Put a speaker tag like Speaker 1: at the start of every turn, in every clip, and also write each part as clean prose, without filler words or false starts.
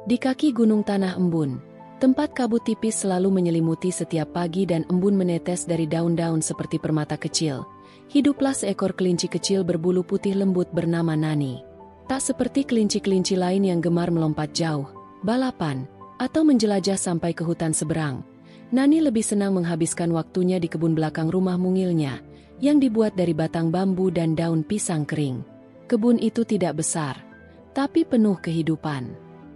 Speaker 1: Di kaki Gunung Tanah Embun, tempat kabut tipis selalu menyelimuti setiap pagi dan embun menetes dari daun-daun seperti permata kecil. Hiduplah seekor kelinci kecil berbulu putih lembut bernama Nani. Tak seperti kelinci-kelinci lain yang gemar melompat jauh, balapan, atau menjelajah sampai ke hutan seberang. Nani lebih senang menghabiskan waktunya di kebun belakang rumah mungilnya, yang dibuat dari batang bambu dan daun pisang kering. Kebun itu tidak besar, tapi penuh kehidupan.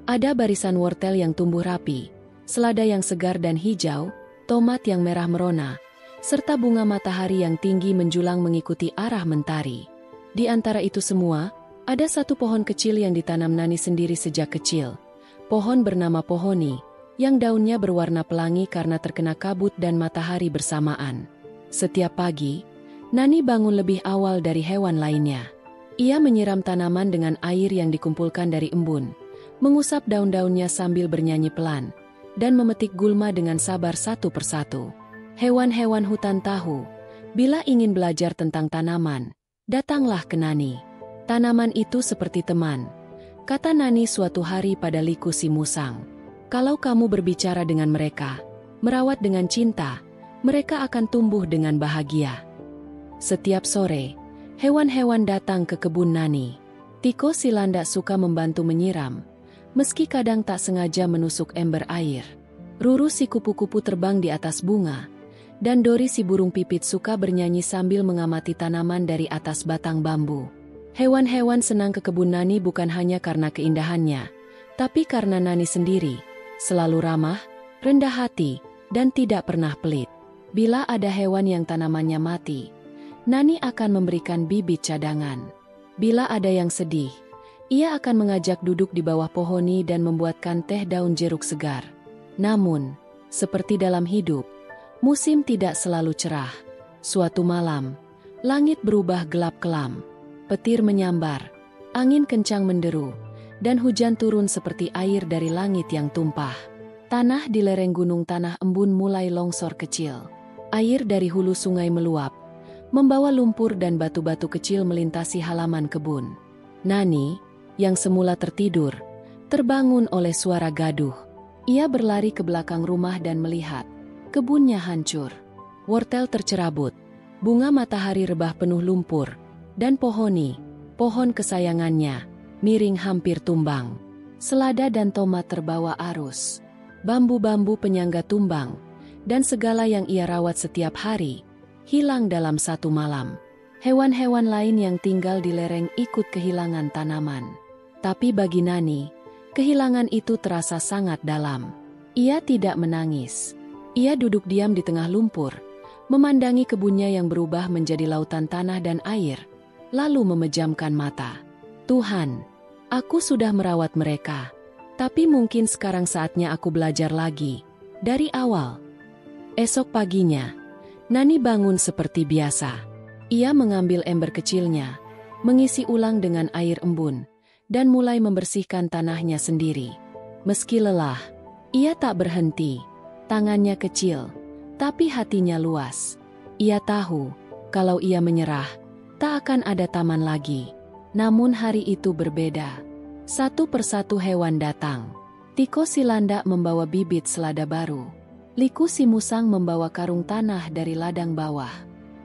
Speaker 1: Ada barisan wortel yang tumbuh rapi, selada yang segar dan hijau, tomat yang merah merona, serta bunga matahari yang tinggi menjulang mengikuti arah mentari. Di antara itu semua, ada satu pohon kecil yang ditanam Nani sendiri sejak kecil. Pohon bernama pohoni, yang daunnya berwarna pelangi karena terkena kabut dan matahari bersamaan. Setiap pagi, Nani bangun lebih awal dari hewan lainnya. Ia menyiram tanaman dengan air yang dikumpulkan dari embun, mengusap daun-daunnya sambil bernyanyi pelan, dan memetik gulma dengan sabar satu persatu. Hewan-hewan hutan tahu, bila ingin belajar tentang tanaman, datanglah ke Nani. Tanaman itu seperti teman, kata Nani suatu hari pada Liku si musang. Kalau kamu berbicara dengan mereka, merawat dengan cinta, mereka akan tumbuh dengan bahagia. Setiap sore, hewan-hewan datang ke kebun Nani. Tiko si landak suka membantu menyiram, meski kadang tak sengaja menusuk ember air. Ruru si kupu-kupu terbang di atas bunga, dan Dori si burung pipit suka bernyanyi sambil mengamati tanaman dari atas batang bambu. Hewan-hewan senang ke kebun Nani bukan hanya karena keindahannya, tapi karena Nani sendiri selalu ramah, rendah hati, dan tidak pernah pelit. Bila ada hewan yang tanamannya mati, Nani akan memberikan bibit cadangan. Bila ada yang sedih, ia akan mengajak duduk di bawah pohoni dan membuatkan teh daun jeruk segar. Namun, seperti dalam hidup, musim tidak selalu cerah. Suatu malam, langit berubah gelap kelam. Petir menyambar, angin kencang menderu, dan hujan turun seperti air dari langit yang tumpah. Tanah di lereng Gunung Tanah Embun mulai longsor kecil. Air dari hulu sungai meluap, membawa lumpur dan batu-batu kecil melintasi halaman kebun. Nani, yang semula tertidur, terbangun oleh suara gaduh. Ia berlari ke belakang rumah dan melihat kebunnya hancur. Wortel tercerabut, bunga matahari rebah penuh lumpur, dan pohoni, pohon kesayangannya, miring hampir tumbang. Selada dan tomat terbawa arus. Bambu-bambu penyangga tumbang, dan segala yang ia rawat setiap hari, hilang dalam satu malam. Hewan-hewan lain yang tinggal di lereng ikut kehilangan tanaman. Tapi bagi Nani, kehilangan itu terasa sangat dalam. Ia tidak menangis. Ia duduk diam di tengah lumpur, memandangi kebunnya yang berubah menjadi lautan tanah dan air, lalu memejamkan mata. Tuhan, aku sudah merawat mereka, tapi mungkin sekarang saatnya aku belajar lagi, dari awal. Esok paginya, Nani bangun seperti biasa. Ia mengambil ember kecilnya, mengisi ulang dengan air embun, dan mulai membersihkan tanahnya sendiri. Meski lelah, ia tak berhenti. Tangannya kecil, tapi hatinya luas. Ia tahu, kalau ia menyerah, tak akan ada taman lagi. Namun hari itu berbeda. Satu persatu hewan datang. Tiko si landak membawa bibit selada baru. Liku si musang membawa karung tanah dari ladang bawah.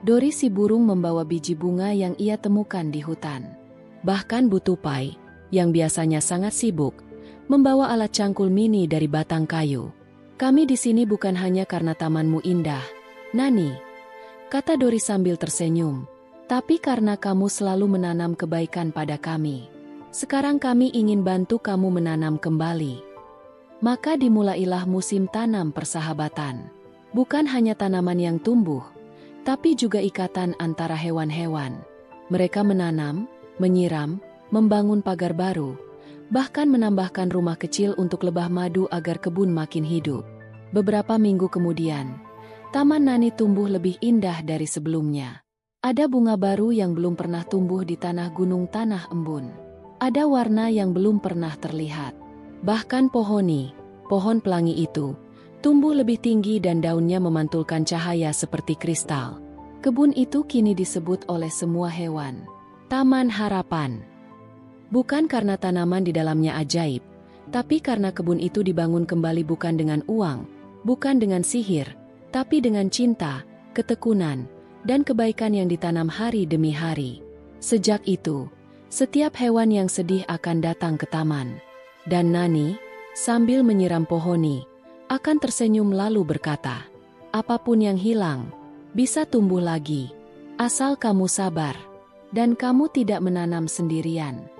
Speaker 1: Dori si burung membawa biji bunga yang ia temukan di hutan. Bahkan Butupai, yang biasanya sangat sibuk, membawa alat cangkul mini dari batang kayu. Kami di sini bukan hanya karena tamanmu indah, Nani, kata Dori sambil tersenyum, tapi karena kamu selalu menanam kebaikan pada kami. Sekarang kami ingin bantu kamu menanam kembali. Maka dimulailah musim tanam persahabatan. Bukan hanya tanaman yang tumbuh, tapi juga ikatan antara hewan-hewan. Mereka menanam, menyiram, membangun pagar baru, bahkan menambahkan rumah kecil untuk lebah madu agar kebun makin hidup. Beberapa minggu kemudian, Taman Nani tumbuh lebih indah dari sebelumnya. Ada bunga baru yang belum pernah tumbuh di tanah Gunung Tanah Embun. Ada warna yang belum pernah terlihat. Bahkan pohoni, pohon pelangi itu, tumbuh lebih tinggi dan daunnya memantulkan cahaya seperti kristal. Kebun itu kini disebut oleh semua hewan Taman Harapan. Bukan karena tanaman di dalamnya ajaib, Tapi karena kebun itu dibangun kembali bukan dengan uang, bukan dengan sihir, tapi dengan cinta, ketekunan, dan kebaikan yang ditanam hari demi hari. Sejak itu, setiap hewan yang sedih akan datang ke taman. Dan Nani, sambil menyiram pohoni, akan tersenyum lalu berkata, "Apapun yang hilang, bisa tumbuh lagi, asal kamu sabar, dan kamu tidak menanam sendirian."